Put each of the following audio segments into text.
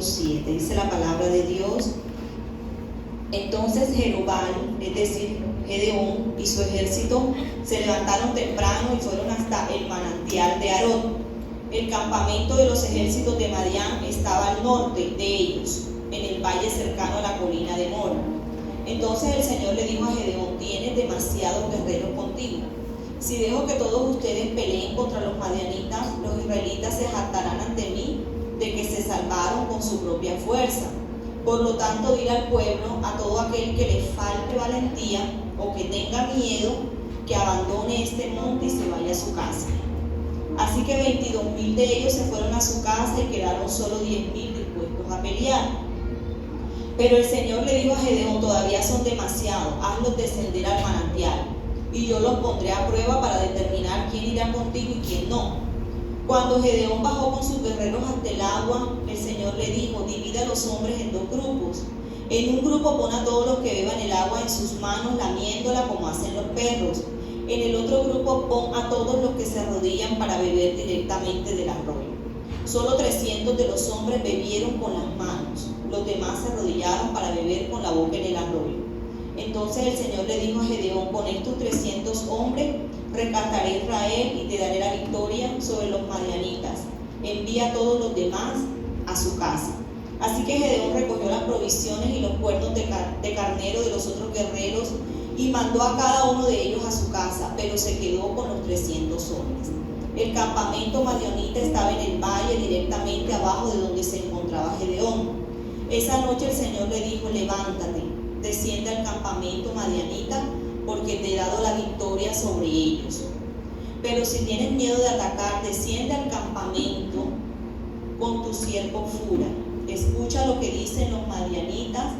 7. Dice la palabra de Dios: entonces Jerubbaal, es decir, Gedeón y su ejército, se levantaron temprano y fueron hasta el manantial de Arod. El campamento de los ejércitos de Madián estaba al norte de ellos, en el valle cercano a la colina de Mor. Entonces el Señor le dijo a Gedeón: tienes demasiados guerreros contigo. Si dejo que todos ustedes peleen contra los madianitas, los israelitas se jactarán ante mí de que se salvaron con su propia fuerza. Por lo tanto, dile al pueblo, a todo aquel que le falte valentía o que tenga miedo, que abandone este monte y se vaya a su casa. Así que 22,000 de ellos se fueron a su casa y quedaron solo 10,000 dispuestos a pelear. Pero el Señor le dijo a Gedeón: todavía son demasiados, hazlos descender al manantial, y yo los pondré a prueba para determinar quién irá contigo y quién no. Cuando Gedeón bajó con sus guerreros hasta el agua, el Señor le dijo: divide a los hombres en 2 grupos. En un grupo pon a todos los que beban el agua en sus manos, lamiéndola como hacen los perros. En el otro grupo pon a todos los que se arrodillan para beber directamente del arroyo. Solo 300 de los hombres bebieron con las manos, los demás se arrodillaron para beber con la boca en el arroyo. Entonces el Señor le dijo a Gedeón: con estos 300 hombres rescataré a Israel y te daré la victoria sobre los madianitas. Envía a todos los demás a su casa. Así que Gedeón recogió las provisiones y los cuernos de carnero de los otros guerreros y mandó a cada uno de ellos a su casa, pero se quedó con los 300 hombres. El campamento madianita estaba en el valle, directamente abajo de donde se encontraba Gedeón. Esa noche el Señor le dijo: levántate, desciende al campamento madianita, porque te he dado la victoria sobre ellos. Pero si tienes miedo de atacar, desciende al campamento con tu siervo Fura. Escucha lo que dicen los madianitas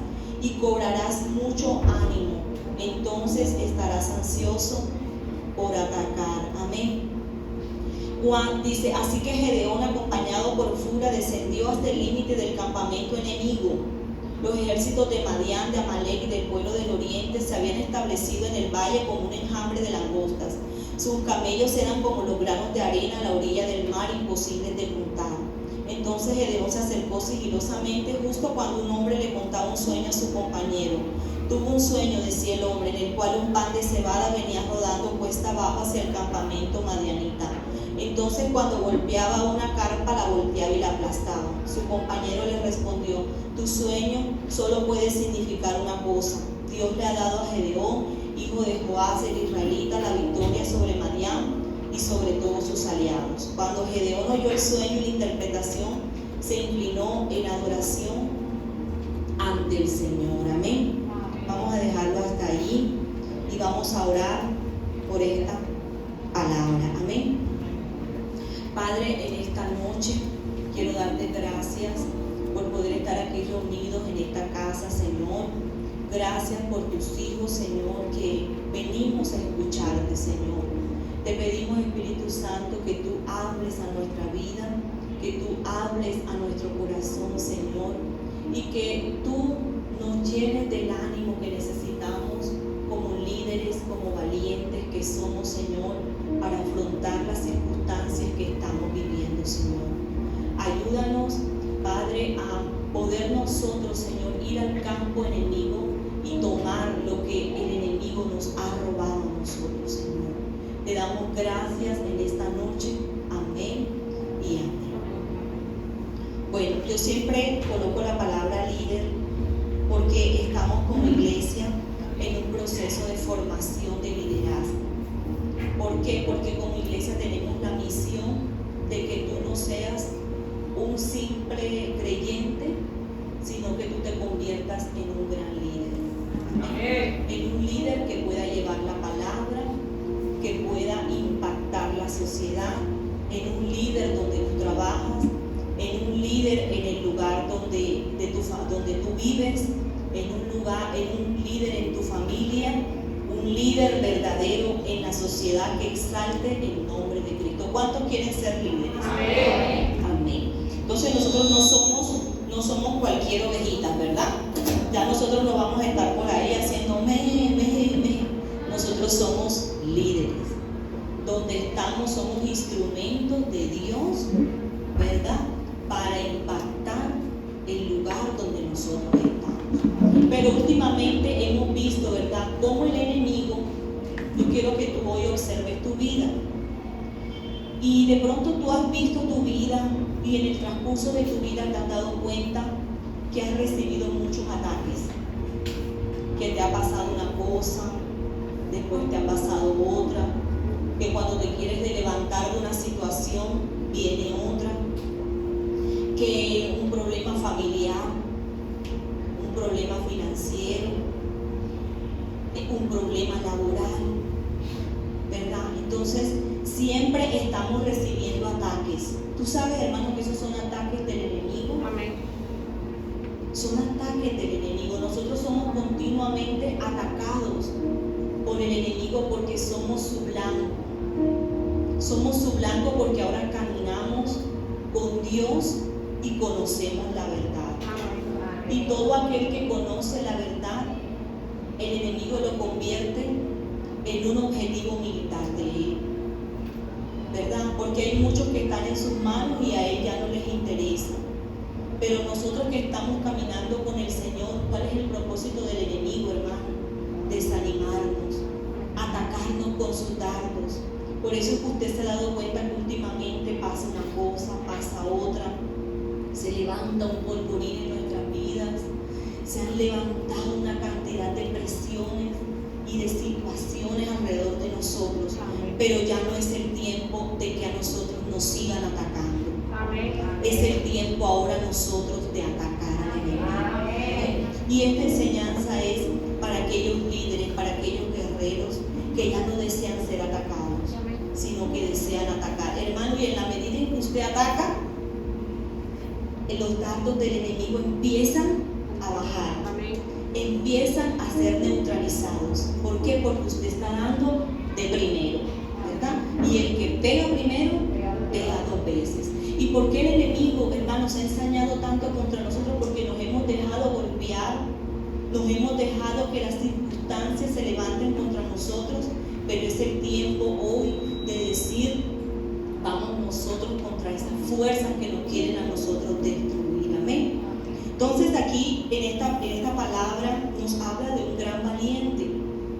y cobrarás mucho ánimo. Entonces estarás ansioso por atacar. Amén. Juan dice: así que Gedeón, acompañado por Fura, descendió hasta el límite del campamento enemigo. Los ejércitos de Madián, de Amalek y del pueblo del oriente se habían establecido en el valle como un enjambre de langostas. Sus camellos eran como los granos de arena a la orilla del mar, imposibles de contar. Entonces Gedeón se acercó sigilosamente justo cuando un hombre le contaba un sueño a su compañero. Tuvo un sueño, decía el hombre, en el cual un pan de cebada venía rodando cuesta abajo hacia el campamento madianita. Entonces cuando golpeaba una carpa, la volteaba y la aplastaba. Su compañero le respondió: tu sueño solo puede significar una cosa. Dios le ha dado a Gedeón, hijo de Joás el israelita, la victoria sobre Madián y sobre todos sus aliados. Cuando Gedeón oyó el sueño y la interpretación, se inclinó en adoración ante el Señor. Amén. Vamos a dejarlo hasta allí y vamos a orar por esta palabra. Amén. Padre, en esta noche quiero darte gracias por poder estar aquí reunidos en esta casa, Señor. Gracias por tus hijos, Señor, que venimos a escucharte, Señor. Te pedimos, Espíritu Santo, que tú hables a nuestra vida, que tú hables a nuestro corazón, Señor, y que tú nos llenes del ánimo que necesitamos como líderes, como valientes que somos, Señor, para afrontar las circunstancias que estamos viviendo, Señor. Ayúdanos, Padre, a poder nosotros, Señor, ir al campo enemigo y tomar lo que el enemigo nos ha robado a nosotros, Señor. Te damos gracias en esta noche. Amén y amén. Bueno, yo siempre coloco la palabra líder porque estamos como iglesia en un proceso de formación de liderazgo. ¿Por qué? Porque como iglesia tenemos la misión de que tú no seas un simple creyente, sino que tú te conviertas en un gran líder. Amén. En un líder que pueda llevar la palabra, que pueda impactar la sociedad, en un líder donde tú trabajas, en un líder en el lugar donde tú vives, en un líder en tu familia, un líder verdadero en la sociedad que exalte el nombre de Cristo. ¿Cuántos quieren ser líderes? Amén. Amén. Entonces nosotros no somos cualquier ovejita, ¿verdad? Ya nosotros no vamos a estar por ahí haciendo me. Nosotros somos líderes. Donde estamos somos instrumentos de Dios, ¿verdad? Para impactar el Pero últimamente hemos visto, ¿verdad?, cómo el enemigo, yo quiero que tú hoy observes tu vida. Y de pronto tú has visto tu vida y en el transcurso de tu vida te has dado cuenta que has recibido muchos ataques, que te ha pasado una cosa, después te ha pasado otra, que cuando te quieres de levantar de una situación viene otra, que un problema familiar, un problema financiero, un problema laboral, ¿verdad? Entonces siempre estamos recibiendo ataques. Tú sabes, hermano, que esos son ataques del enemigo. Amén. Son ataques del enemigo. Nosotros somos continuamente atacados por el enemigo porque somos su blanco. Somos su blanco porque ahora caminamos con Dios y conocemos la verdad. Y todo aquel que conoce la verdad, el enemigo lo convierte en un objetivo militar de él, ¿verdad? Porque hay muchos que están en sus manos y a él ya no les interesa. Pero nosotros que estamos caminando con el Señor, ¿cuál es el propósito del enemigo, hermano? Desanimarnos, atacarnos con sus dardos. Por eso es que usted se ha dado cuenta que últimamente pasa una cosa, pasa otra, se levanta un polvorín en nuestras vidas, se han levantado una cantidad de presiones y de situaciones alrededor de nosotros, pero ya no es el tiempo de que a nosotros nos sigan atacando. Es el tiempo ahora nosotros de atacar al enemigo. Y esta enseñanza es para aquellos líderes, para aquellos guerreros que ya no desean ser atacados, sino que desean atacar. Hermano, y en la medida en que usted ataca, los dardos del enemigo empiezan a bajar, empiezan a ser neutralizados. ¿Por qué? Porque usted está dando de primero, ¿verdad? Y el que pega primero, pega dos veces. ¿Y por qué el enemigo, hermanos, ha ensañado tanto contra nosotros? Porque nos hemos dejado golpear, nos hemos dejado que las circunstancias se levanten contra nosotros, pero es el tiempo hoy de decir, vamos nosotros contra esas fuerzas que nos quieren a nosotros destruir. Amén. Entonces aquí en esta palabra nos habla de un gran valiente,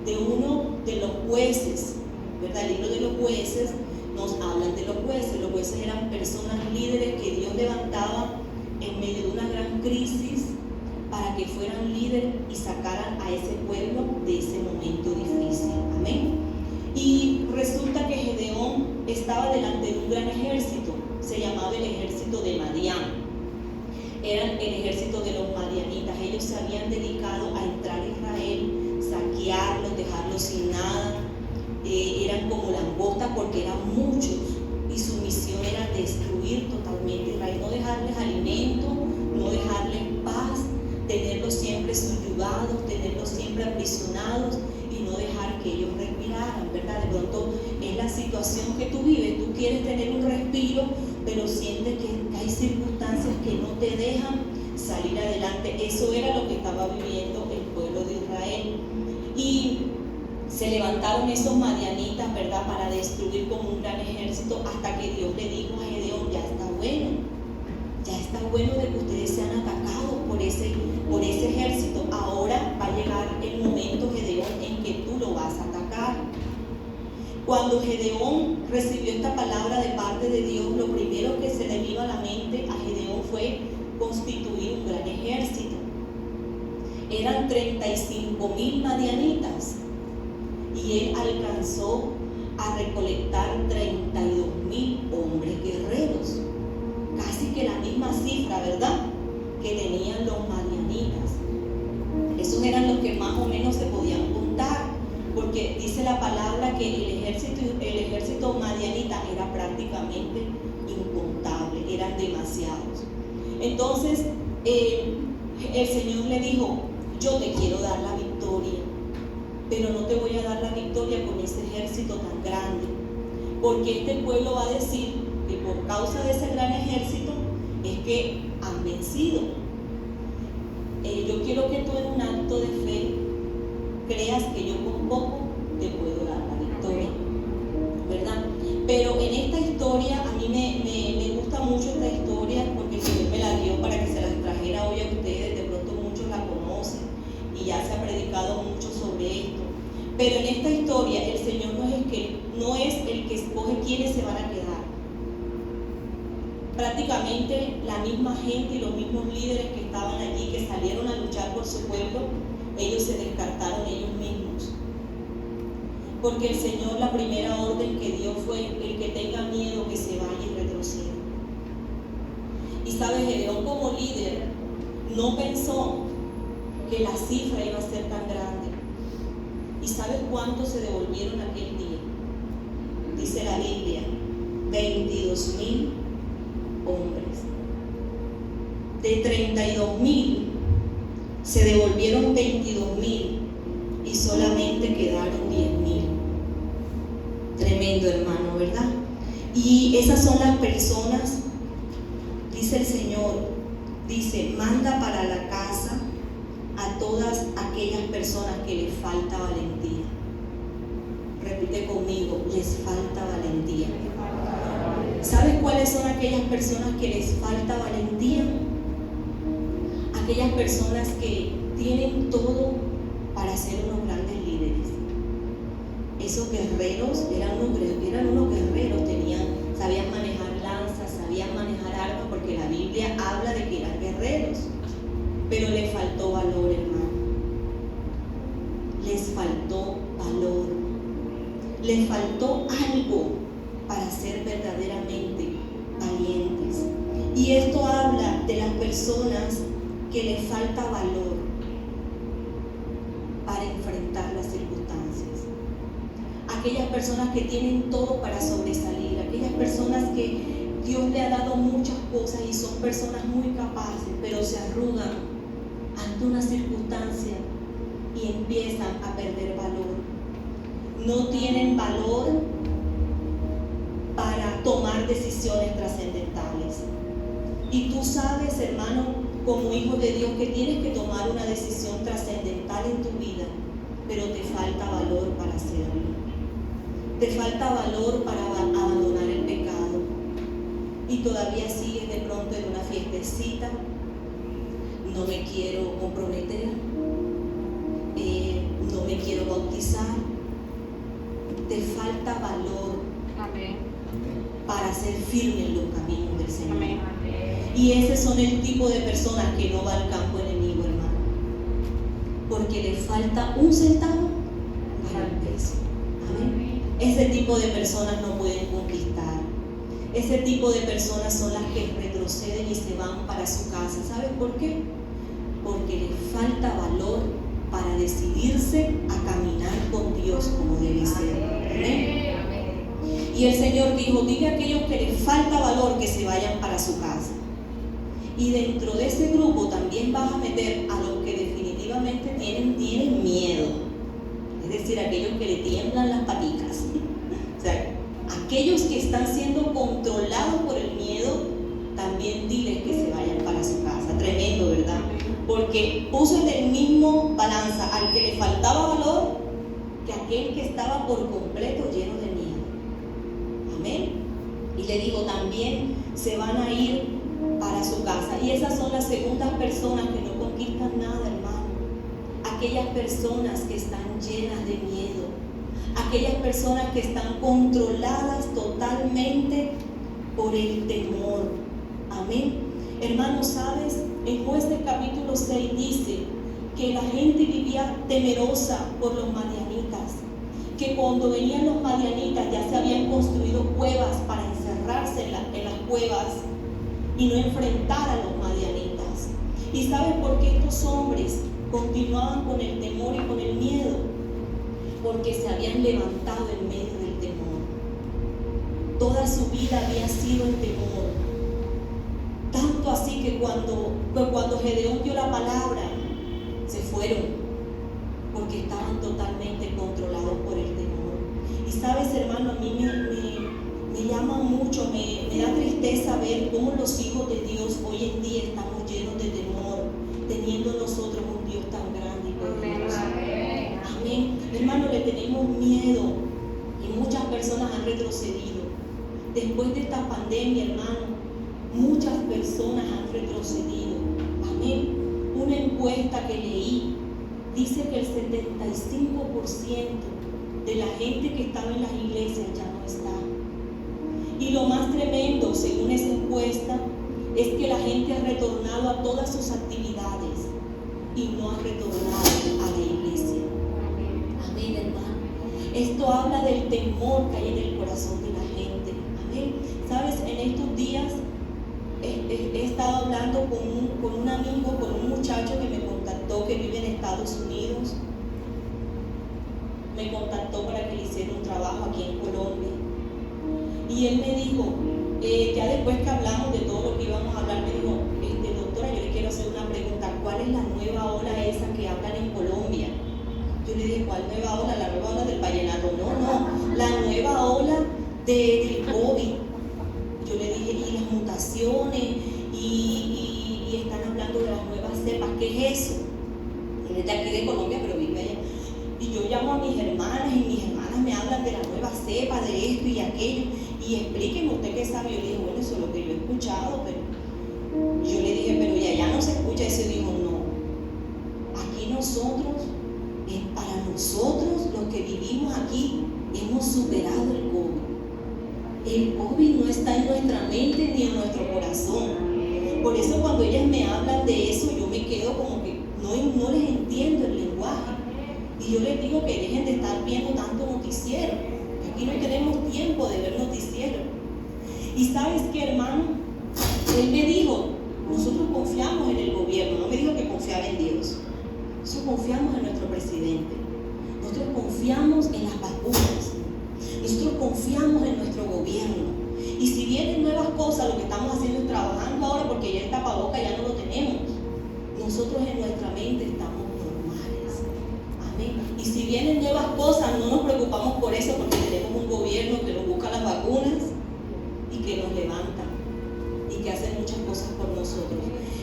de uno de los jueces, ¿verdad? El libro de los jueces nos hablan de los jueces. Los jueces eran personas líderes que Dios levantaba en medio de una gran crisis para que fueran líderes y sacaran a ese pueblo de ese momento difícil. Amén. Y resulta que Gedeón estaba delante de un gran ejército, se llamaba el ejército de Madián. Eran el ejército de los madianitas. Ellos se habían dedicado a entrar a Israel, saquearlos, dejarlos sin nada. Eran como langostas porque eran muchos y su misión era destruir totalmente Israel, no dejarles alimento, no dejarles paz, tenerlos siempre subyugados, tenerlos siempre aprisionados y no dejar que ellos respiraran, ¿verdad? De pronto es la situación que tú vives, tú quieres tener un respiro, pero sientes que hay circunstancias que no te dejan salir adelante. Eso era lo que estaba viviendo el pueblo de Israel. Y se levantaron esos madianitas, ¿verdad?, para destruir con un gran ejército, hasta que Dios le dijo a Gedeón, ya está bueno de que ustedes sean atacados por ese ejército. Ahora va a llegar el momento, Gedeón, en que tú lo vas a atacar. Cuando Gedeón recibió esta palabra de parte de Dios, lo primero que se le vino a la mente a Gedeón fue constituir un gran ejército. Eran 35,000 madianitas y él alcanzó a recolectar 32,000 hombres guerreros, casi que la misma cifra, ¿verdad?, que tenían los madianitas. Esos eran los que más o menos se podían contar, porque dice la palabra que el ejército madianita era prácticamente incontable, eran demasiados. Entonces el Señor le dijo, yo te quiero dar la victoria, pero no te voy a dar la victoria con ese ejército tan grande, porque este pueblo va a decir que por causa de ese gran ejército es que han vencido. Yo quiero que tú en un acto de fe creas que yo con poco te puedo dar la victoria, ¿verdad? Pero en esta historia, a mí me gusta mucho esta historia porque el Señor me la dio para que se las trajera hoy a ustedes. De pronto muchos la conocen, historia, el Señor no es el que escoge quiénes se van a quedar. Prácticamente la misma gente y los mismos líderes que estaban allí, que salieron a luchar por su pueblo, ellos se descartaron ellos mismos. Porque el Señor, la primera orden que dio fue: el que tenga miedo que se vaya y retroceda. Y sabes, Gedeón como líder no pensó que la cifra iba a ser tan grande. ¿Y sabes cuántos se devolvieron aquel día? Dice la Biblia, 22,000 hombres. De 32,000 se devolvieron 22,000 y solamente quedaron 10,000. Tremendo, hermano, ¿verdad? Y esas son las personas, dice el Señor, dice: manda para la casa a todas aquellas personas que les falta valentía. Repite conmigo: les falta valentía. ¿Sabes cuáles son aquellas personas que les falta valentía? Aquellas personas que tienen todo para ser unos grandes líderes. Esos guerreros eran unos guerreros, sabían manejar lanzas, sabían manejar armas, porque la Biblia habla de que eran guerreros. Pero les faltó valor, hermano. Les faltó valor. Les faltó algo para ser verdaderamente valientes. Y esto habla de las personas que les falta valor para enfrentar las circunstancias. Aquellas personas que tienen todo para sobresalir, aquellas personas que Dios le ha dado muchas cosas y son personas muy capaces, pero se arrugan ante una circunstancia y empiezan a perder valor. No tienen valor para tomar decisiones trascendentales. Y tú sabes, hermano, como hijo de Dios, que tienes que tomar una decisión trascendental en tu vida, pero te falta valor para hacerlo. Te falta valor para abandonar el pecado. Y todavía sigues de pronto en una fiestecita: no me quiero comprometer, no me quiero bautizar. Te falta valor. Amén. Para ser firme en los caminos del Señor. Amén. Y ese son el tipo de personas que no va al campo enemigo, hermano, porque le falta un centavo para el peso. Amén. Ese tipo de personas no pueden conquistar. Ese tipo de personas son las que retroceden y se van para su casa. ¿Sabes por qué? Porque les falta valor para decidirse a caminar con Dios como debe ser. Amén. Y el Señor dijo: dile a aquellos que les falta valor que se vayan para su casa. Y dentro de ese grupo también vas a meter a los que definitivamente tienen miedo. Es decir, aquellos que le tiemblan las patitas. O sea, aquellos que están siendo controlados por el miedo, también diles que se vayan para su casa. Tremendo, ¿verdad? Porque puso en el mismo balanza al que le faltaba valor que aquel que estaba por completo lleno de miedo. Amén. Y le digo, también se van a ir para su casa. Y esas son las segundas personas que no conquistan nada, hermano. Aquellas personas que están llenas de miedo. Aquellas personas que están controladas totalmente por el temor. Amén. Hermano, ¿sabes? En Jueces capítulo 6 dice que la gente vivía temerosa por los madianitas, que cuando venían los madianitas ya se habían construido cuevas para encerrarse en las cuevas y no enfrentar a los madianitas. ¿Y sabes por qué estos hombres continuaban con el temor y con el miedo? Porque se habían levantado en medio del temor. Toda su vida había sido el temor. Tanto así que cuando Gedeón dio la palabra, se fueron, porque estaban totalmente controlados por el temor. Y sabes, hermano, a mí me llama mucho, me da tristeza ver cómo los hijos de Dios hoy en día estamos llenos de temor, teniendo nosotros un Dios tan grande y poderoso. Amén. Amén. Hermano, le tenemos miedo y muchas personas han retrocedido. Después de esta pandemia, hermano, muchas personas han retrocedido. Amén. Una encuesta que leí dice que el 75% de la gente que estaba en las iglesias ya no está. Y lo más tremendo, según esa encuesta, es que la gente ha retornado a todas sus actividades y no ha retornado a la iglesia. Amén, hermano. Esto habla del temor que hay en el corazón de la gente. Amén. Sabes, en estos días he estado hablando con un amigo, con un muchacho que me contactó, que vive en Estados Unidos. Me contactó para que le hiciera un trabajo aquí en Colombia. Y él me dijo, ya después que hablamos de todo lo que íbamos a hablar, me dijo, doctora, yo le quiero hacer una pregunta. ¿Cuál es la nueva ola esa que hablan en Colombia? Yo le dije, ¿cuál nueva ola? La nueva ola del vallenato. No, la nueva ola del COVID. Yo le dije, y las mutaciones, y están hablando de las nuevas cepas. ¿Qué es eso? Él es de aquí de Colombia, pero vive allá. Y yo llamo a mis hermanas, y mis hermanas me hablan de la nueva cepa, de esto y aquello. Y explíqueme usted qué sabe. Yo le dije, bueno, eso es lo que yo he escuchado, pero yo le dije, pero ya no se escucha eso. Y dijo, no, aquí nosotros, para nosotros los que vivimos aquí, hemos superado el COVID. El COVID no está en nuestra mente ni en nuestro corazón. Por eso cuando ellas me hablan de eso, yo me quedo como que no les entiendo el lenguaje. Y yo les digo que dejen de estar viendo tanto noticiero. Aquí no tenemos tiempo de ver noticiero. Y ¿sabes qué, hermano? Él me dijo, nosotros confiamos en el gobierno. No me dijo que confiaba en Dios. Nosotros confiamos en nuestro presidente. Nosotros confiamos en las vacunas. Nosotros confiamos en nuestro gobierno. Y si vienen nuevas cosas, lo que estamos haciendo es trabajando ahora, porque ya el tapaboca ya no lo tenemos. Nosotros en nuestra mente estamos normales. Amén. Y si vienen nuevas cosas, no nos preocupamos por eso, porque tenemos un gobierno que nos busca las vacunas y que nos levanta y que hace muchas cosas por nosotros.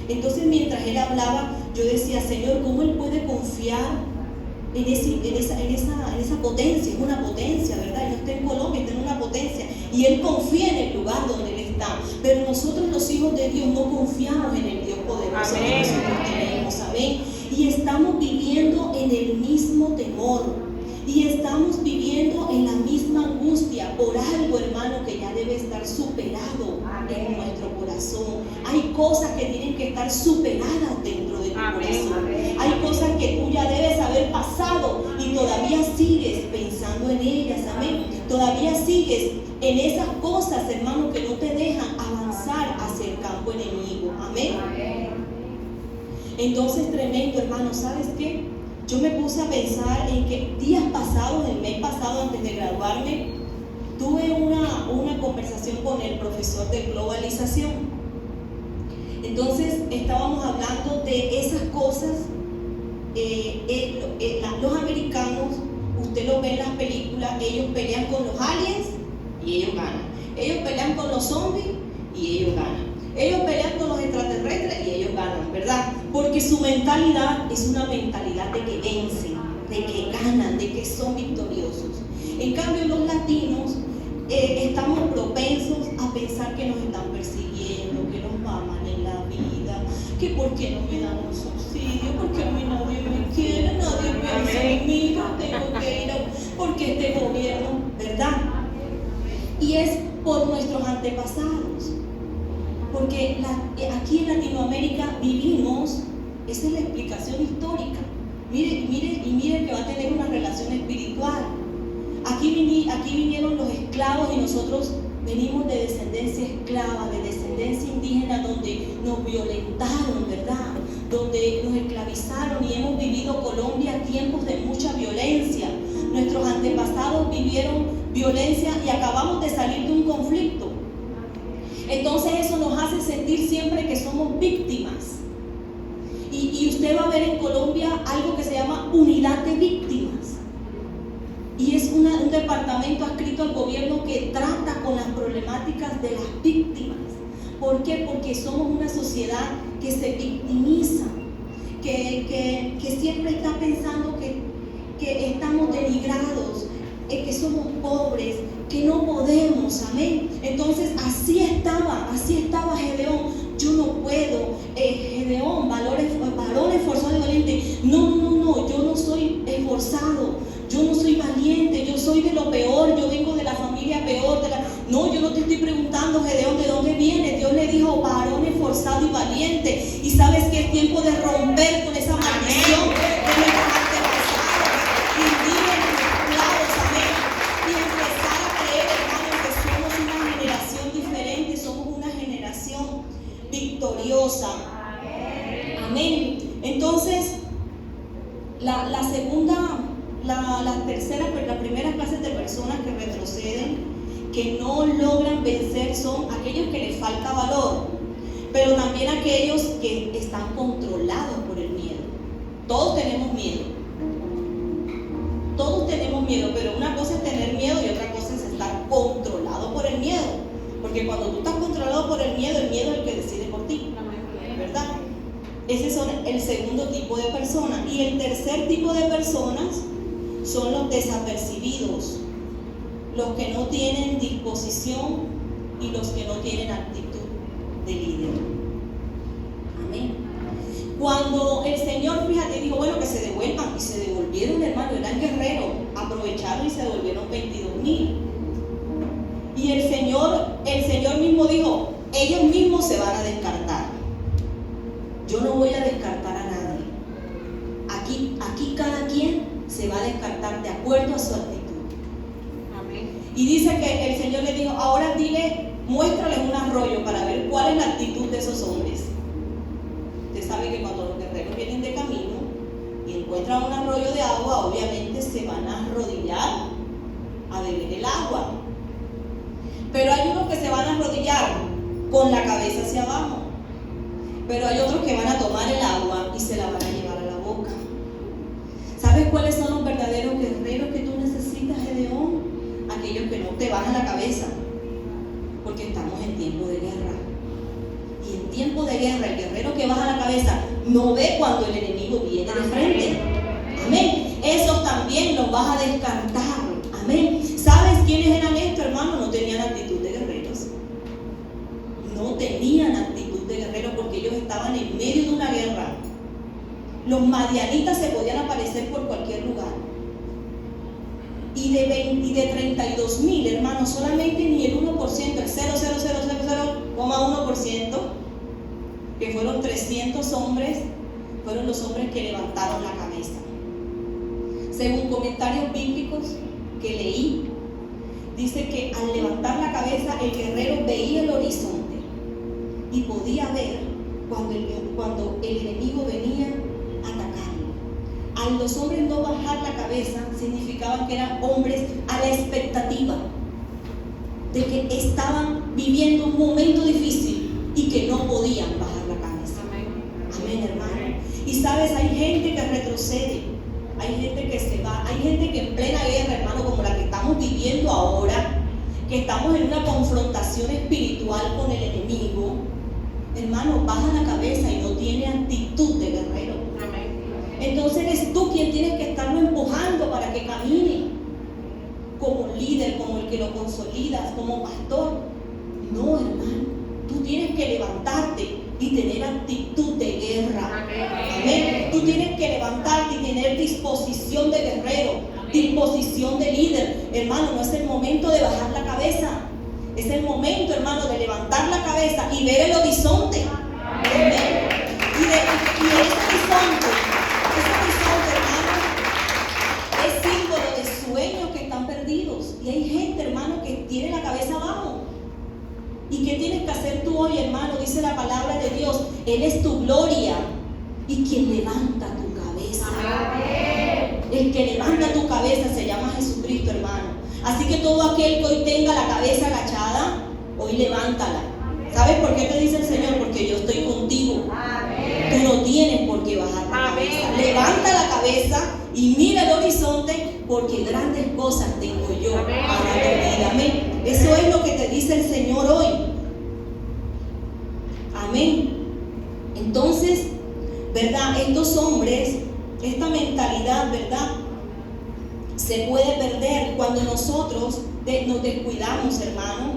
Entonces, mientras él hablaba, yo decía, Señor, ¿cómo él puede confiar en esa potencia? Es una potencia, ¿verdad? Yo estoy en Colombia, está en una potencia, y él confía en el lugar donde él está. Pero nosotros, los hijos de Dios, no confiamos en el Dios poderoso que nosotros tenemos. Amén. Y estamos viviendo en el mismo temor, y estamos viviendo en la misma angustia por algo, hermano, que ya debe estar superado en nuestro corazón. Hay cosas que tienen que estar superadas dentro de tu corazón. Hay cosas que tú ya debes haber pasado y todavía sigues pensando en ellas. Amén. Todavía sigues en esas cosas, hermano, que no te dejan avanzar hacia el campo enemigo. Amén. Entonces, tremendo, hermano. ¿Sabes qué? Yo me puse a pensar en que días pasados, el mes pasado, antes de graduarme, tuve una conversación con el profesor de globalización. Entonces estábamos hablando de esas cosas. Los americanos, usted lo ve en las películas, ellos pelean con los aliens y ellos ganan. Ellos pelean con los zombies y ellos ganan. Ellos pelean con los extraterrestres y ellos ganan, ¿verdad? Porque su mentalidad es una mentalidad de que vencen, de que ganan, de que son victoriosos. En cambio, los latinos estamos propensos a pensar que nos están persiguiendo, que nos maman en la vida, que por qué no me dan un subsidio, porque a mí nadie me quiere, nadie piensa en mí, yo tengo que ir porque este gobierno, ¿verdad? Y es por nuestros antepasados. Porque aquí en Latinoamérica vivimos, esa es la explicación histórica. Mire que va a tener una relación espiritual. Aquí vinieron los esclavos y nosotros venimos de descendencia esclava, de descendencia indígena, donde nos violentaron, ¿verdad? Donde nos esclavizaron, y hemos vivido Colombia tiempos de mucha violencia. Nuestros antepasados vivieron violencia y acabamos de salir de un conflicto. Entonces eso nos hace sentir siempre que somos víctimas. Y usted va a ver en Colombia algo que se llama unidad de víctimas. Y es un departamento adscrito al gobierno que trata con las problemáticas de las víctimas. ¿Por qué? Porque somos una sociedad que se victimiza, que siempre está pensando que estamos denigrados, que somos pobres, que no podemos, amén. Entonces así estaba Gedeón. Yo no puedo, Gedeón, varón esforzado y valiente. No, yo no soy esforzado, yo no soy valiente, yo pensando, Gedeón, ¿de dónde viene? Dios le dijo, varón esforzado y valiente. Y sabes que es tiempo de romper con esa maldición de nuestros antepasados, indígenas, esclavos, amén. Y empezar a creer, hermanos, que somos una generación diferente, somos una generación victoriosa. Amén. Entonces, las primeras clases de personas que retroceden, que no logran vencer, son aquellos que les falta valor, pero también aquellos que están controlados por el miedo. Todos tenemos miedo. Todos tenemos miedo, pero una cosa es tener miedo y otra cosa es estar controlado por el miedo. Porque cuando tú estás controlado por el miedo es el que decide por ti, ¿verdad? Ese es el segundo tipo de personas. Y el tercer tipo de personas son los desapercibidos, los que no tienen disposición y los que no tienen actitud de líder. Amén. Cuando el Señor, fíjate, dijo, bueno, que se devuelvan, y se devolvieron, hermano, eran guerreros, aprovecharon y se devolvieron 22,000. Y el Señor mismo dijo, ellos mismos se van a descartar. Yo no voy a descartar a nadie. Aquí cada quien se va a descartar de acuerdo a su actitud. Amén. Y dice que el Señor le dijo, ahora muéstrales un arroyo para ver cuál es la actitud de esos hombres. Usted sabe que cuando los guerreros vienen de camino y encuentran un arroyo de agua, obviamente se van a arrodillar a beber el agua. Pero hay unos que se van a arrodillar con la cabeza hacia abajo. Pero hay otros que van a tomar el agua y se la van a llevar a la boca. ¿Sabes cuáles son los verdaderos guerreros que tú necesitas, Gedeón? Aquellos que no te bajan la cabeza, porque estamos en tiempo de guerra. Y en tiempo de guerra, el guerrero que baja la cabeza no ve cuando el enemigo viene de frente. Amén. Esos también los vas a descartar. Amén. ¿Sabes quiénes eran estos, hermanos? No tenían actitud de guerreros. No tenían actitud de guerreros porque ellos estaban en medio de una guerra. Los madianitas se podían aparecer por cualquier lugar. Y de 32,000, hermanos, solamente ni el 1%, el 0,0000,1%, que fueron 300 hombres, fueron los hombres que levantaron la cabeza. Según comentarios bíblicos que leí, dice que al levantar la cabeza el guerrero veía el horizonte y podía ver cuando el enemigo venía a atacarlo. Al los hombres no bajar la cabeza significaba que eran hombres a la expectativa de que estaban viviendo un momento difícil y que no podían bajar la cabeza. Amén, hermano. Y sabes, hay gente que retrocede, hay gente que se va, hay gente que en plena guerra, hermano, como la que estamos viviendo ahora, que estamos en una confrontación espiritual con el enemigo, hermano, baja la cabeza y no tiene actitud de guerrero. Amén. Entonces eres tú quien tienes que estarlo empujando para que camine como líder, como el que lo consolidas, como pastor. No, hermano, tú tienes que levantarte y tener actitud de guerra. Amén. Tú tienes que levantarte y tener disposición de guerrero, disposición de líder. Hermano, no es el momento de bajar la cabeza. Es el momento, hermano, de levantar la cabeza y ver el horizonte. Amén. Y ese horizonte, hermano, es símbolo de sueños que están perdidos. Y hay gente, hermano, que tiene la cabeza abajo. ¿Y qué tienes que hacer tú hoy, hermano? Dice la palabra de Dios, Él es tu gloria y quien levanta tu cabeza. Amén. El que levanta tu cabeza se llama Jesucristo, hermano. Así que todo aquel que hoy tenga la cabeza agachada, hoy levántala. ¿Sabes por qué te dice el Señor? Porque yo estoy contigo. Amén. Tú no tienes por qué bajar la cabeza. Levanta la cabeza y mira el horizonte, porque grandes cosas tengo yo para tu vida. Amén. Eso es lo que te dice el Señor hoy. Amén. Entonces, ¿verdad? Estos hombres, esta mentalidad, ¿verdad?, se puede perder cuando nosotros nos descuidamos, hermano.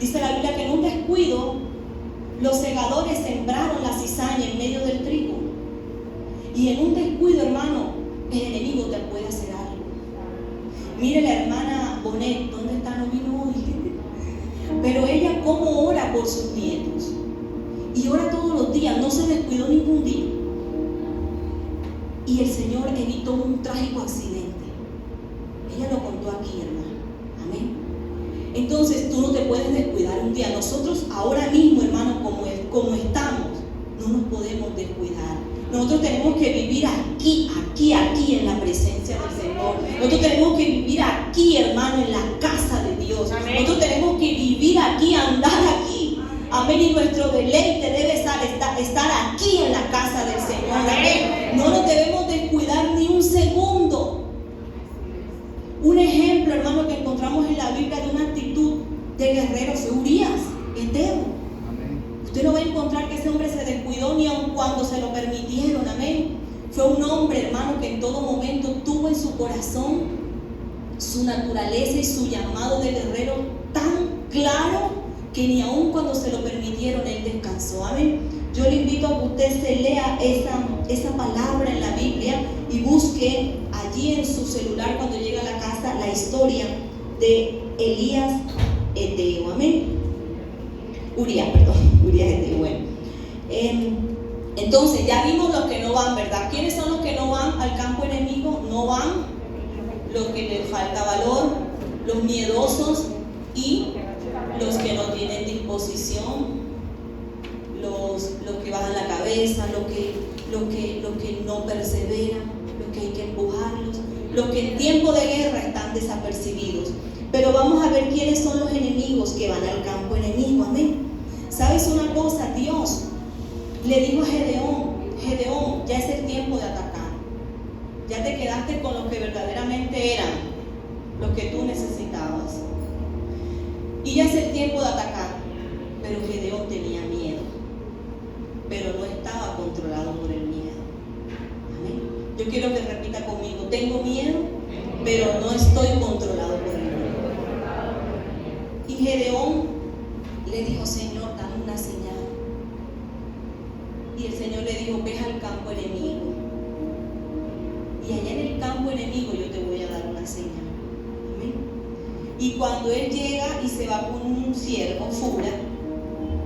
Dice la Biblia que en un descuido los segadores sembraron la cizaña en medio del trigo. Y en un descuido, hermano, el enemigo te puede hacer algo. Mire la hermana Bonet, ¿dónde está? No vino hoy. Pero ella, ¿cómo por sus nietos. Y ora todos los días, no se descuidó ningún día. Y el Señor evitó un trágico accidente. Ella lo contó aquí, hermano. Amén. Entonces tú no te puedes descuidar un día. Nosotros ahora mismo, hermano, como estamos, no nos podemos descuidar. Nosotros tenemos que vivir aquí en la presencia del Señor. Nosotros tenemos que vivir aquí, hermano, en la casa de Dios. Amén. Nosotros tenemos que vivir aquí, andar aquí. Amén. Y nuestro deleite debe estar aquí en la casa del Señor. Amén. No nos debemos descuidar ni un segundo. Un ejemplo, hermano, que encontramos en la Biblia de una actitud de guerrero fue Urías, Eteo. Usted no va a encontrar que ese hombre se descuidó ni aun cuando se lo permitieron. Amén. Fue un hombre, hermano, que en todo momento tuvo en su corazón su naturaleza y su llamado de guerrero tan claro que ni aun cuando se lo permitieron él descansó. Amén. Yo le invito a que usted se lea esa palabra en la Biblia y busque allí en su celular cuando llegue a la casa la historia de Elías Eteo. Amén. Urías Eteo. Bueno. Entonces ya vimos los que no van, ¿verdad? ¿Quiénes son los que no van al campo enemigo? No van los que les falta valor, los miedosos y los que no tienen disposición, los que bajan la cabeza, los que no perseveran, los que hay que empujarlos, los que en tiempo de guerra están desapercibidos. Pero vamos a ver quiénes son los enemigos que van al campo enemigo. Amén. ¿Sabes una cosa? Dios le dijo a Gedeón, ya es el tiempo de atacar. Ya te quedaste con los que verdaderamente eran los que tú necesitabas. Y ya es el tiempo de atacar. Pero Gedeón tenía miedo. Pero no estaba controlado por el miedo. Amén. Yo quiero que repita conmigo: tengo miedo, pero no estoy controlado por el miedo. Y Gedeón le dijo: Señor, dame una señal. Y el Señor le dijo: ve al campo enemigo. Y allá en el campo enemigo yo te voy a dar una señal. Amén. Y cuando él llega y se va con un siervo, Fura,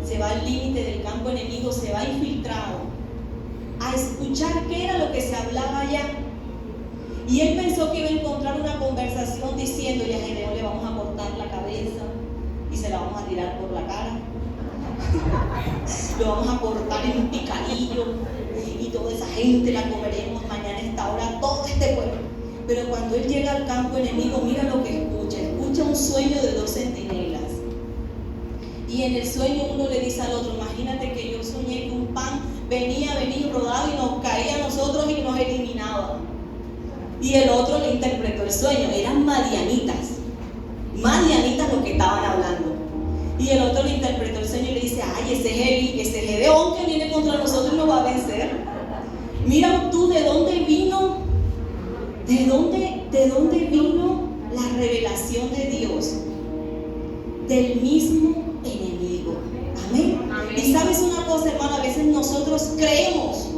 se va al límite del campo enemigo, se va infiltrado a escuchar qué era lo que se hablaba allá. Y él pensó que iba a encontrar una conversación diciendo: y a Gedeón le vamos a cortar la cabeza y se la vamos a tirar por la cara. Lo vamos a cortar en un picadillo y toda esa gente la comeremos mañana a esta hora, todo este pueblo. Pero cuando él llega al campo enemigo, mira lo que escucha un sueño de 2 centinelas. Y en el sueño uno le dice al otro: imagínate que yo soñé que un pan venía rodado y nos caía a nosotros y nos eliminaba. Y el otro le interpretó el sueño, eran madianitas los que estaban hablando. Y el otro le interpretó el sueño y le dice: ay, ese Gedeón que viene contra nosotros nos va a vencer. Mira tú de dónde vino la revelación de Dios, del mismo enemigo. Amén. Y sabes una cosa, hermano, a veces nosotros creemos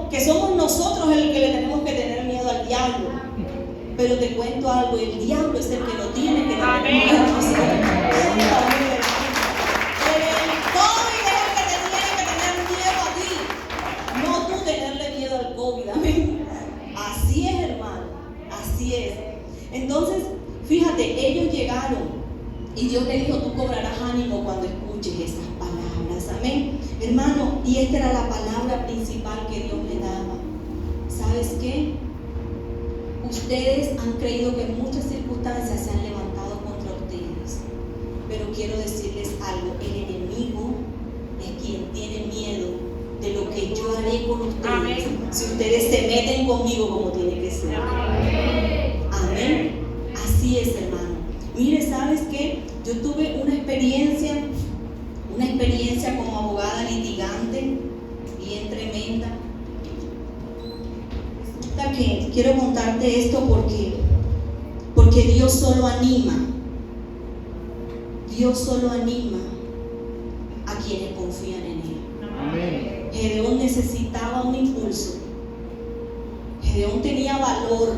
que somos nosotros el que le tenemos que tener miedo al diablo. Pero te cuento algo: el diablo es el que no tiene que tener miedo a nosotros. El COVID es el que te tiene que tener miedo a ti, no tú tenerle miedo al COVID. Amén. Así es, hermano, así es. Entonces, fíjate, ellos llegaron y Dios le dijo: tú cobrarás ánimo cuando escuches esas palabras. Amén. Hermano, y esta era la palabra principal que Dios le daba. ¿Sabes qué? Ustedes han creído que en muchas circunstancias se han levantado contra ustedes, pero quiero decirles algo: el enemigo es quien tiene miedo de lo que yo haré con ustedes. Amén. Si ustedes se meten conmigo como tiene que ser. Amén. Así es, hermano. Mire, ¿sabes qué? Yo tuve una experiencia como abogada litigante bien tremenda. Que quiero contarte esto porque Dios solo anima a quienes confían en Él. Amén. Gedeón necesitaba un impulso. Gedeón tenía valor.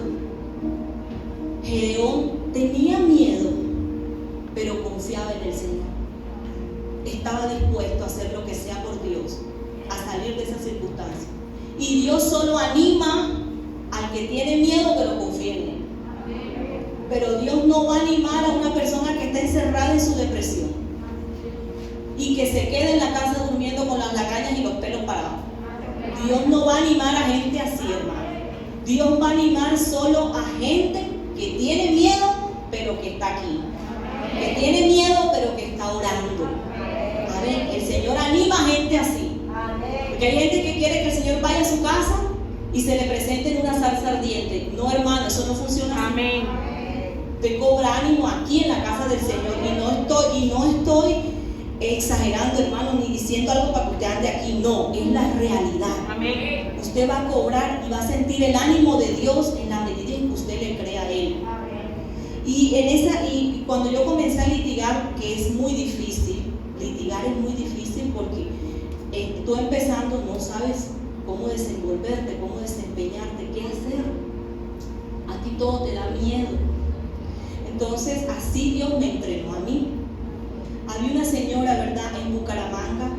Gedeón tenía miedo, pero con confiaba en el Señor. Estaba dispuesto a hacer lo que sea por Dios, a salir de esa circunstancia. Y Dios solo anima al que tiene miedo que lo confíe en Él. Pero Dios no va a animar a una persona que está encerrada en su depresión y que se quede en la casa durmiendo con las lagañas y los pelos parados. Dios no va a animar a gente así, hermano. Dios va a animar solo a gente que tiene miedo, pero que está aquí. Que tiene miedo, pero que está orando. Amén. El Señor anima a gente así. Porque hay gente que quiere que el Señor vaya a su casa y se le presente en una salsa ardiente. No, hermano, eso no funciona así. Amén. Usted cobra ánimo aquí en la casa del Señor. Y no estoy exagerando, hermano, ni diciendo algo para que usted ande aquí. No, es la realidad. Amén. Usted va a cobrar y va a sentir el ánimo de Dios en la medida en que usted le crea a Él. Y cuando yo comencé a litigar, que es muy difícil, litigar es muy difícil porque tú empezando no sabes cómo desenvolverte, cómo desempeñarte, qué hacer. A ti todo te da miedo. Entonces así Dios me entrenó a mí. Había una señora, ¿verdad?, en Bucaramanga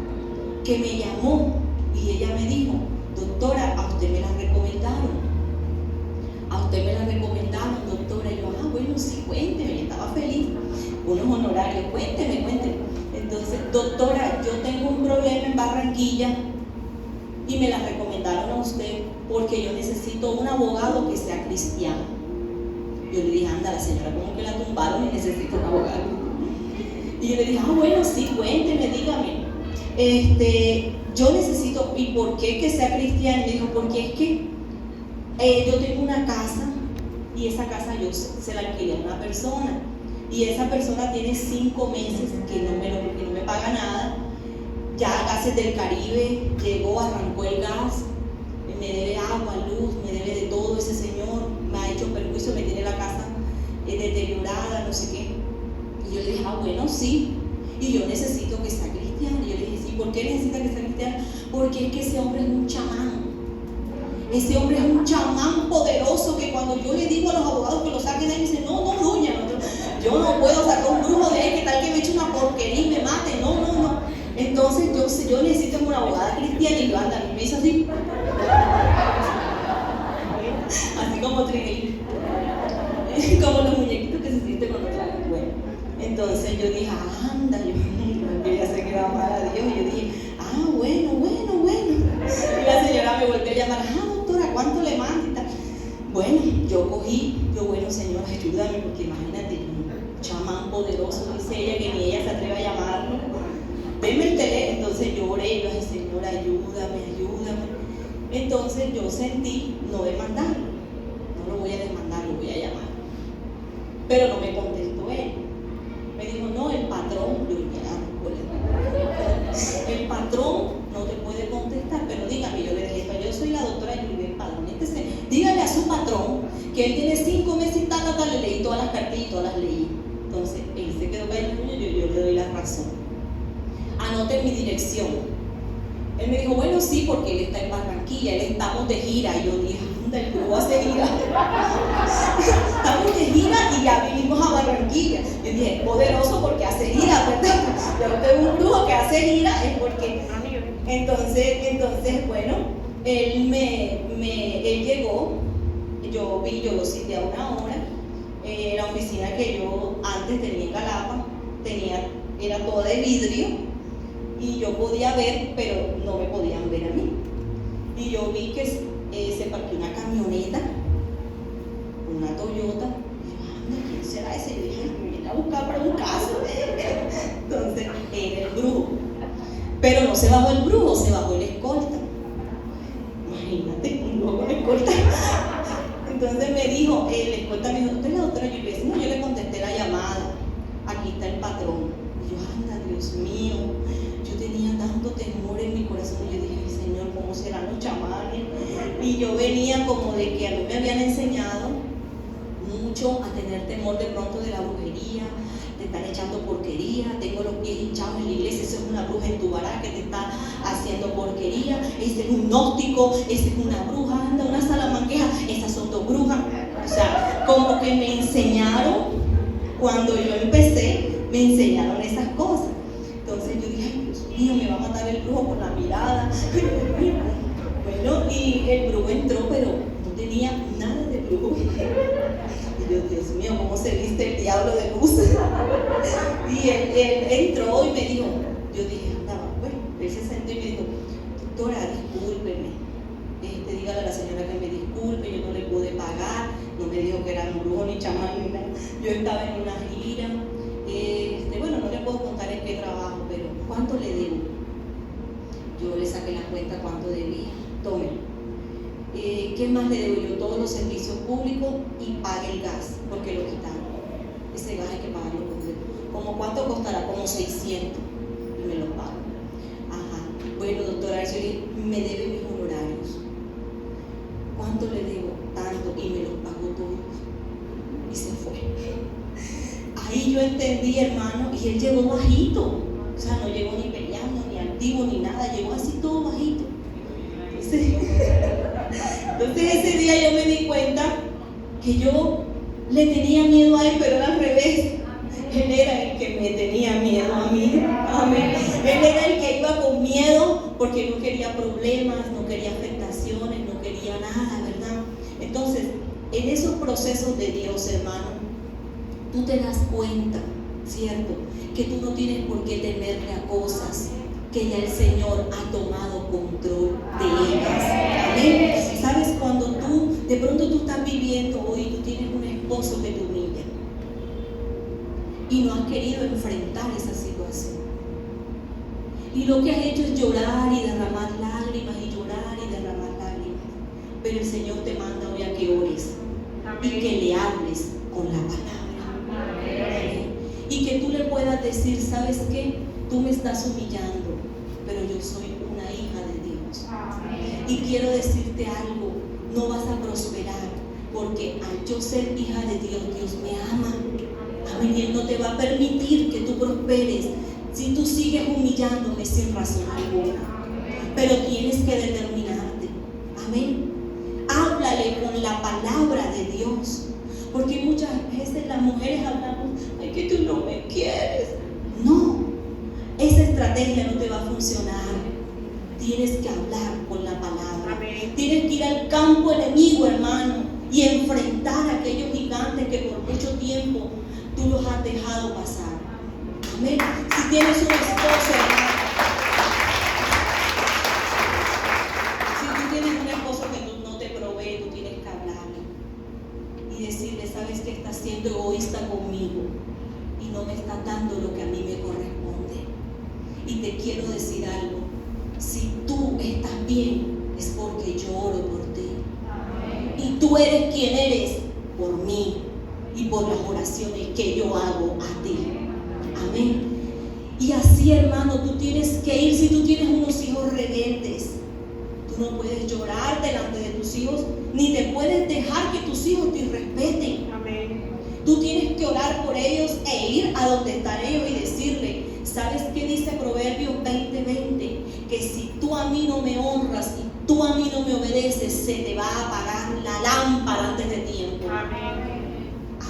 que me llamó y ella me dijo: doctora, a usted me la recomendaron. A usted me la recomendaron, doctora. Y yo, bueno, sí, cuénteme. Yo estaba feliz. Unos honorarios, cuénteme. Entonces, doctora, yo tengo un problema en Barranquilla y me la recomendaron a usted porque yo necesito un abogado que sea cristiano. Yo le dije, anda, la señora como que la tumbaron y necesito un abogado. Y yo le dije, bueno, sí, cuénteme, dígame. Yo necesito, ¿y por qué que sea cristiano? Y me dijo, porque es que yo tengo una casa y esa casa yo se la alquilé a una persona y esa persona tiene 5 meses que no me paga nada. Ya Gases del Caribe llegó, arrancó el gas, me debe agua, luz, me debe de todo. Ese señor me ha hecho perjuicio, me tiene la casa deteriorada, no sé qué. Y yo le dije, bueno, sí, y yo necesito que sea cristiano. Y yo le dije, sí, ¿por qué necesita que sea cristiano? Porque es que ese hombre es un chamán. Ese hombre es un chamán poderoso que cuando yo le digo a los abogados que lo saquen de ahí, me dicen, no, doña, yo no puedo sacar un brujo de ahí, que tal que me eche una porquería y me mate. No. Entonces yo necesito una abogada cristiana. Y yo, anda, me hizo así. Así como Trinity. Como los muñequitos que se sienten cuando traen. Bueno, entonces yo dije, anda, yo quería seguir a amar a Dios. Y yo dije, bueno. Y la señora me volvió a llamar, doctora, ¿cuánto le mando? Y tal. Bueno, yo bueno, señor, ayúdame, porque imagínate, un chamán poderoso, dice ella, que ni ella se atreve a llamarlo. Deme el teléfono. Entonces yo oré y yo dije, Señor, ayúdame. Entonces yo sentí no demandarlo. No lo voy a demandar, lo voy a llamar. Pero no me contestó él. Me dijo, no, el patrón. El patrón no te puede contestar, pero dígame. Yo le dije, yo soy la doctora Yulibel Padrón. Dígale a su patrón que él tiene 5 meses y tal, le leí todas las cartillas y todas las leí. Entonces él se quedó callado y yo le doy la razón. Anote mi dirección. Él me dijo, bueno, sí, porque él está en Barranquilla, él estamos de gira. Y yo dije, anda, el grupo hace gira. Estamos de gira y ya vinimos a Barranquilla. Yo dije, es poderoso porque hace gira, ¿verdad? Yo tengo un brujo que hace gira, es porque... Entonces, bueno, él llegó, yo lo cité a una hora. La oficina que yo antes tenía en Calapa, era toda de vidrio, y yo podía ver, pero no me podían ver a mí. Y yo vi que se parqueó una camioneta, una Toyota. Y yo, anda, ¿quién será ese? Yo dije, me viene a buscar para un caso. Entonces, era el brujo. Pero no se bajó el brujo, se bajó el escolta. Imagínate, un brujo con escolta. Entonces me dijo, el escolta me dijo, ¿usted es la doctora Yulibel? No, yo le contesté la llamada. Aquí está el patrón. Y yo, anda, Dios mío, yo tenía tanto temor en mi corazón. Y yo dije, ay, Señor, ¿cómo serán los chamanes? Y yo venía como de que a mí me habían enseñado mucho a tener temor de pronto de la brujería, te están echando porquería, tengo los pies hinchados en la iglesia, esa es una bruja en tu bará que te está haciendo porquería, ese es un gnóstico, esa es una bruja, anda, una salamanqueja, esas son 2 brujas. O sea, como que me enseñaron, cuando yo empecé, me enseñaron esas cosas. Entonces yo dije, ay, Dios mío, me va a matar el brujo con la mirada. Bueno, y el brujo entró, pero no tenía nada de brujo. Y yo, Dios mío, ¿cómo se viste el diablo de luz? Y él entró y me dijo, yo dije, andaba, bueno, él se sentó y me dijo, doctora, discúlpeme, dígale a la señora que me disculpe, yo no le pude pagar, no me dijo que era un brujo ni chamán ni nada, yo estaba en una gira, bueno, no le puedo contar en qué trabajo, pero ¿cuánto le debo? Yo le saqué la cuenta cuánto debía, tómelo. ¿Qué más le debo yo? Todos los servicios públicos y pague el gas, porque lo quitaron. Ese gas hay que pagarlo completo. ¿Cómo cuánto costará? Como 600 y me lo pago. Ajá. Bueno, doctora, yo le dije, me debe mis honorarios. ¿Cuánto le debo? Tanto, y me los pagó todos. Y se fue. Ahí yo entendí, hermano, y él llegó bajito. O sea, no llegó ni peleando, ni altivo, ni nada, llegó así todo bajito. Entonces ese día yo me di cuenta que yo le tenía miedo a él, pero era al revés. Él era el que me tenía miedo a mí. Amén. Él era el que iba con miedo porque no quería problemas, no quería afectaciones, no quería nada, ¿verdad? Entonces, en esos procesos de Dios, hermano, tú te das cuenta, ¿cierto? Que tú no tienes por qué temerle a cosas que ya el Señor ha tomado control de ellas. Amén. ¿Sabes? Cuando de pronto tú estás viviendo hoy, tú tienes un esposo que te humilla y no has querido enfrentar esa situación. Y lo que has hecho es llorar y derramar lágrimas y llorar y derramar lágrimas. Pero el Señor te manda hoy a que ores. Amén. Y que le hables con la palabra. Amén. Y que tú le puedas decir, ¿sabes qué? Tú me estás humillando, pero yo soy una hija de Dios. Amén. Y quiero decirte algo, no vas a prosperar, porque al yo ser hija de Dios, Dios me ama. Amén. Y Él no te va a permitir que tú prosperes si tú sigues humillándome sin razón alguna. Pero tienes que determinarte. Amén. Háblale con la palabra de Dios. Porque muchas veces las mujeres hablamos, ay, que tú no me quieres. No, esa estrategia no te va a funcionar. Tienes que hablar con la palabra. Amén. Tienes que ir al campo enemigo, hermano, y enfrentar a aquellos gigantes que por mucho tiempo tú los has dejado pasar. Amén. Si tienes un esposo, hermano, si tú tienes un esposo que no te provee, tú tienes que hablarle y decirle, sabes que estás siendo egoísta conmigo y no me está dando lo que a mí me corresponde. Y te quiero decir algo, si tú estás bien es porque yo oro por ti. Amén. Y tú eres quien eres por mí y por las oraciones que yo hago a ti. Amén. Y así, hermano, tú tienes que ir. Si tú tienes unos hijos rebeldes, tú no puedes llorar delante de tus hijos, ni te puedes dejar que tus hijos te respeten. Amén. Tú tienes que orar por ellos e ir a donde están ellos y decirle, ¿sabes qué dice Proverbios 20:20? Que si tú a mí no me honras y tú a mí no me obedeces, se te va a apagar la lámpara antes de tiempo. Amén.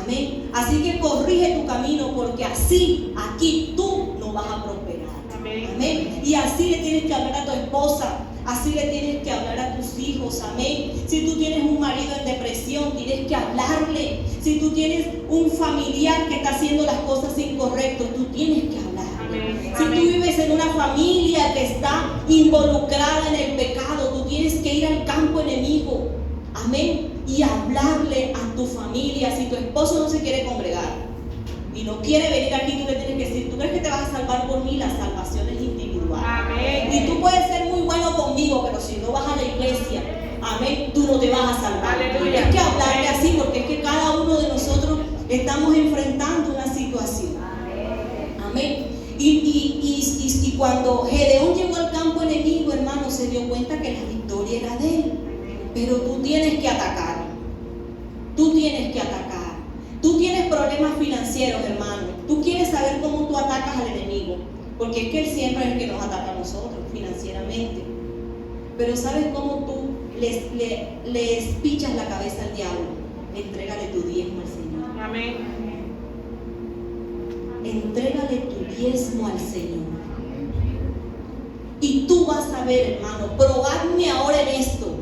Amén. Así que corrige tu camino, porque así aquí tú no vas a prosperar. Amén. Amén. Y así le tienes que hablar a tu esposa, así le tienes que hablar a tus hijos. Amén. Si tú tienes un marido en depresión, tienes que hablarle. Si tú tienes un familiar que está haciendo las cosas incorrectas, tú tienes que hablarle. Amén. Si tú vives en una familia que está involucrada en el pecado, tú tienes que ir al campo enemigo. Amén. Y hablarle a tu familia. Si tu esposo no se quiere congregar y no quiere venir aquí, tú le tienes que decir, ¿tú crees que te vas a salvar por mí? La salvación es individual. Amén. Y tú puedes ser muy bueno conmigo, pero si no vas a la iglesia, amén, tú no te vas a salvar. Tienes que hablarle así, porque es que cada uno de nosotros estamos enfrentando una situación. Amén. Y cuando Gedeón llegó al campo enemigo, hermano, se dio cuenta que la victoria era de él. Pero tú tienes que atacar. Tú tienes que atacar. Tú tienes problemas financieros, hermano. Tú quieres saber cómo tú atacas al enemigo, porque es que él siempre es el que nos ataca a nosotros financieramente. Pero ¿sabes cómo tú les pichas la cabeza al diablo? Entrégale tu diezmo al Señor. Amén. entrégale tu diezmo al Señor. Y tú vas a ver, hermano, probadme ahora en esto,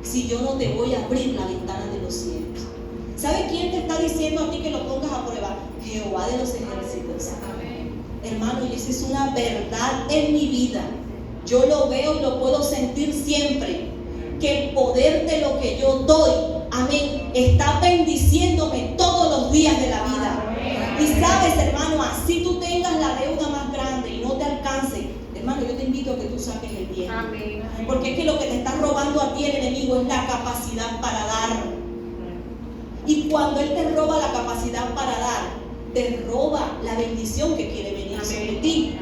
si yo no te voy a abrir la ventana de los cielos. ¿Sabe quién te está diciendo a ti que lo pongas a prueba? Jehová de los ejércitos. Hermano, y esa es una verdad en mi vida. Yo lo veo y lo puedo sentir siempre, que el poder de lo que yo doy, amén, está bendiciéndome todos los días de la vida. Y sabes, hermano, así tú tengas la deuda más grande y no te alcance, hermano, yo te invito a que tú saques el diezmo. Porque es que lo que te está robando a ti el enemigo es la capacidad para dar. Y cuando él te roba la capacidad para dar, te roba la bendición que quiere venir sobre ti.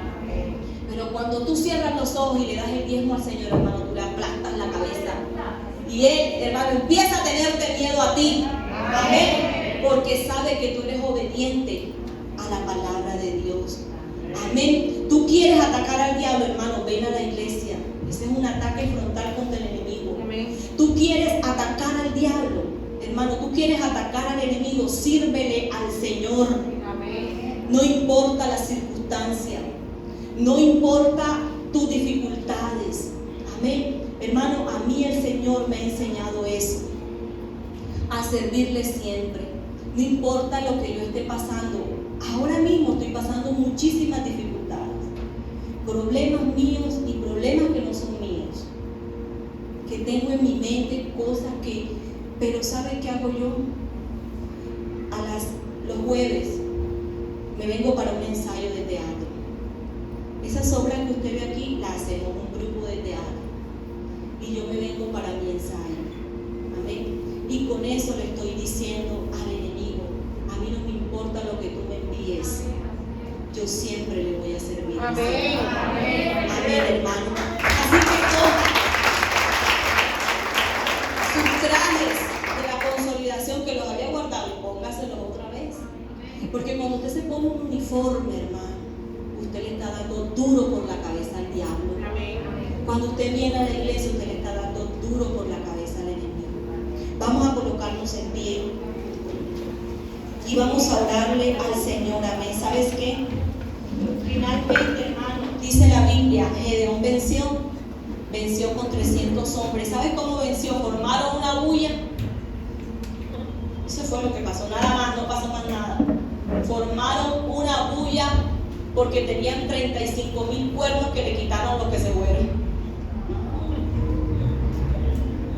Pero cuando tú cierras los ojos y le das el diezmo al Señor, hermano, tú le aplastas la cabeza. Y él, hermano, empieza a tenerte miedo a ti. Amén. Porque sabe que tú eres obediente a la palabra de Dios. Amén. Tú quieres atacar al diablo, hermano, ven a la iglesia. Ese es un ataque frontal contra el enemigo. Amén. Tú quieres atacar al diablo, hermano, tú quieres atacar al enemigo, sírvele al Señor. Amén. No importa la circunstancia, no importa tus dificultades. Amén. Hermano, a mí el Señor me ha enseñado eso, a servirle siempre. No importa lo que yo esté pasando. Ahora mismo estoy pasando muchísimas dificultades, problemas míos y problemas que no son míos, que tengo en mi mente cosas que, pero ¿sabe qué hago yo? Los jueves me vengo para un ensayo de teatro. Esas obras que usted ve aquí las hacemos un grupo de teatro y yo me vengo para mi ensayo. Amén. Y con eso le estoy diciendo al enemigo: a mí no me importa lo que tú me envíes, yo siempre le voy a servir. Amén. Amén. Amén, hermano. Así que coja sus trajes de la consolidación que los había guardado y póngaselos otra vez. Porque cuando usted se pone un uniforme, hermano, usted le está dando duro por la cabeza al diablo. Amén. Cuando usted viene a la iglesia, usted le está dando duro por la cabeza al enemigo. Vamos a colocarnos en pie y vamos a orarle al Señor. Amén. ¿Sabes qué? Finalmente, hermano, dice la Biblia, Gedeón venció con 300 hombres. ¿Sabes cómo venció? Formaron una bulla. Eso fue lo que pasó, nada más, no pasó más nada. Formaron una bulla porque tenían 35,000 cuernos que le quitaron los que se fueron.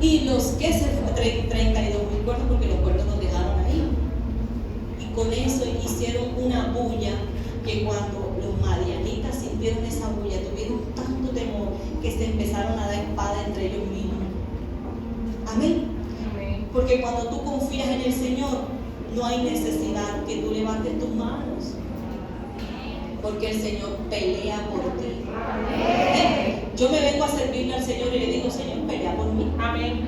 Y los que se fueron, 32,000 cuernos, porque los cuernos los dejaron ahí. Y con eso hicieron una bulla que cuando los madianitas sintieron esa bulla, tuvieron tanto temor que se empezaron a dar espada entre ellos mismos. Amén. Amén. Porque cuando tú confías en el Señor, no hay necesidad que tú levantes tus manos, porque el Señor pelea por ti. Amén. Yo me vengo a servirle al Señor y le digo: Señor, pelea por mí. Amén.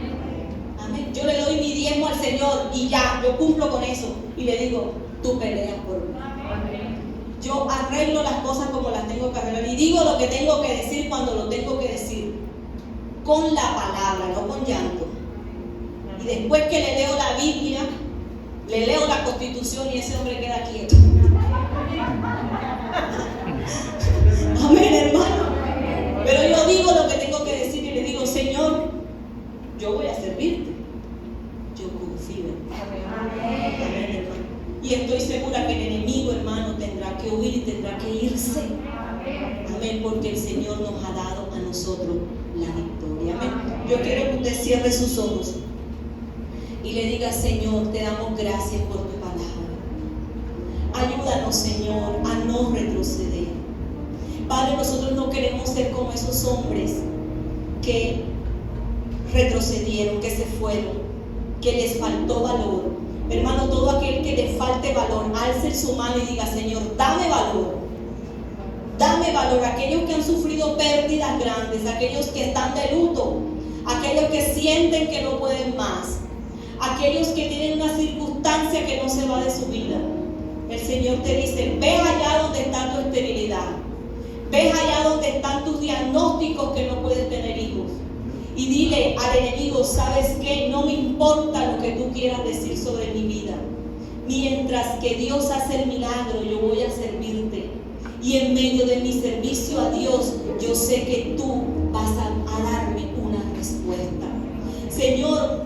Amén. Yo le doy mi diezmo al Señor y ya, yo cumplo con eso. Y le digo: tú peleas por mí. Amén. Yo arreglo las cosas como las tengo que arreglar y digo lo que tengo que decir cuando lo tengo que decir, con la palabra, no con llanto. Y después que le leo la Biblia, le leo la Constitución y ese hombre queda quieto. Amén, hermano. Pero yo digo lo que tengo que decir y le digo: Señor, yo voy a servirte. Yo confío en ti. Amén, hermano. Y estoy segura que el enemigo, hermano, tendrá que huir y tendrá que irse. Amén, porque el Señor nos ha dado a nosotros la victoria. Amén. Yo quiero que usted cierre sus ojos y le diga: Señor, te damos gracias por tu palabra. Ayúdanos, Señor, a no retroceder. Padre, nosotros no queremos ser como esos hombres que retrocedieron, que se fueron, que les faltó valor. Hermano, todo aquel que le falte valor, alce su mano y diga: Señor, dame valor. Dame valor. Aquellos que han sufrido pérdidas grandes, aquellos que están de luto, aquellos que sienten que no pueden más, aquellos que tienen una circunstancia que no se va de su vida. El Señor te dice: ve allá donde está tu esterilidad. Ve allá donde están tus diagnósticos que no puedes tener hijos. Y dile al enemigo: ¿sabes qué? No me importa lo que tú quieras decir sobre mi vida. Mientras que Dios hace el milagro, yo voy a servirte. Y en medio de mi servicio a Dios, yo sé que tú vas a darme una respuesta. Señor,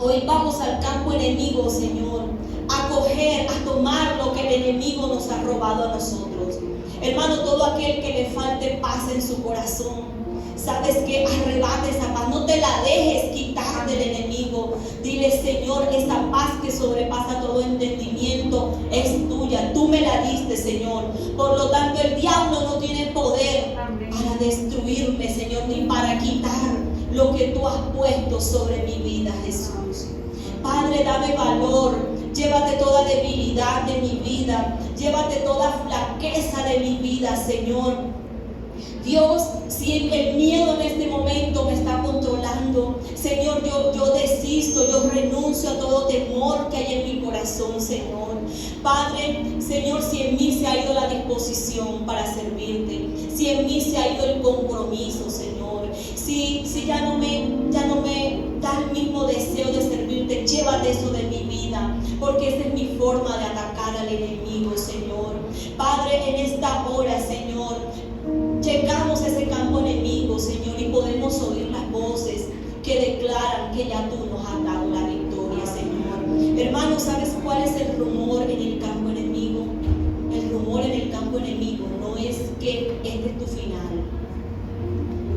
hoy vamos al campo enemigo, Señor, a coger, a tomar lo que el enemigo nos ha robado a nosotros. Hermano, todo aquel que le falte paz en su corazón, sabes que arrebate esa paz, no te la dejes quitar del enemigo. Dile: Señor, esa paz que sobrepasa todo entendimiento es tuya, tú me la diste, Señor. Por lo tanto, el diablo no tiene poder para destruirme, Señor, ni para quitar lo que tú has puesto sobre mi vida, Jesús. Padre, dame valor, llévate toda debilidad de mi vida, llévate toda flaqueza de mi vida, Señor. Dios, si el miedo en este momento me está controlando, Señor, yo desisto, yo renuncio a todo temor que hay en mi corazón, Señor. Padre, Señor, si en mí se ha ido la disposición para servirte, si en mí se ha ido el compromiso, Señor, si ya no me da el mismo deseo de servirte, llévate eso de mi vida, porque esa es mi forma de atacar al enemigo, Señor. Padre, en esta hora, Señor, checamos ese campo enemigo, Señor, y podemos oír las voces que declaran que ya tú nos has dado la victoria, Señor. Hermano, ¿sabes cuál es el rumor en el campo enemigo? El rumor en el campo enemigo no es que este es tu final.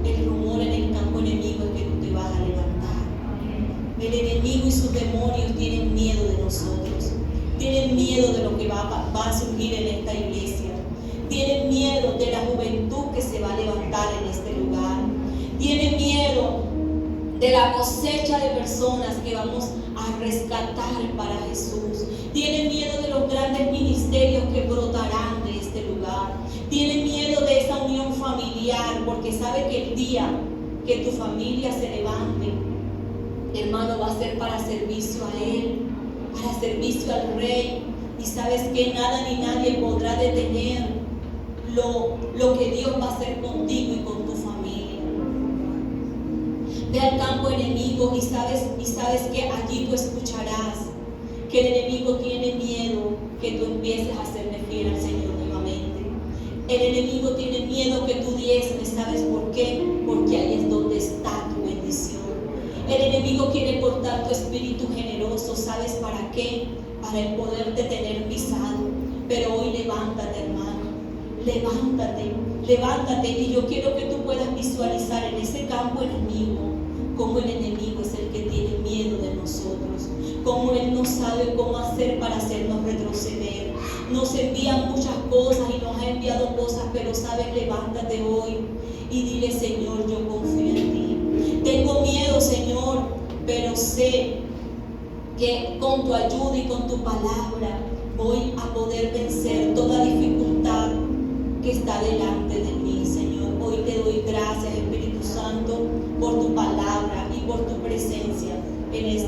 El rumor en el campo enemigo es que tú te vas a levantar. El enemigo y sus demonios tienen miedo de nosotros. Tienen miedo de lo que va a surgir en esta iglesia. Tienen miedo de la juventud que se va a levantar en este lugar. Tienen miedo de la cosecha de personas que vamos a rescatar para Jesús. Tienen miedo de los grandes ministerios que brotarán de este lugar. Tienen miedo de esa unión familiar, porque sabe que el día que tu familia se levante, hermano, va a ser para servicio a Él, para servicio al Rey. Y sabes que nada ni nadie podrá detener lo que Dios va a hacer contigo y con tu familia. Ve al campo enemigo y sabes que allí tú escucharás que el enemigo tiene miedo que tú empieces a serle fiel al Señor nuevamente. El enemigo tiene miedo que tú diezmes. ¿Sabes por qué? Porque ahí es donde está tu bendición. El enemigo quiere cortar tu espíritu generoso. ¿Sabes para qué? Para el poderte tener pisado. Pero hoy levántate, hermano. Levántate, y yo quiero que tú puedas visualizar en ese campo enemigo cómo el enemigo es el que tiene miedo de nosotros, cómo él no sabe cómo hacer para hacernos retroceder. Nos envían muchas cosas y nos ha enviado cosas, pero sabes, levántate hoy y dile: Señor, yo confío en ti. Tengo miedo, Señor, pero sé que con tu ayuda y con tu palabra voy a poder vencer toda dificultad que está delante de mí, Señor. Hoy te doy gracias, Espíritu Santo, por tu palabra y por tu presencia en este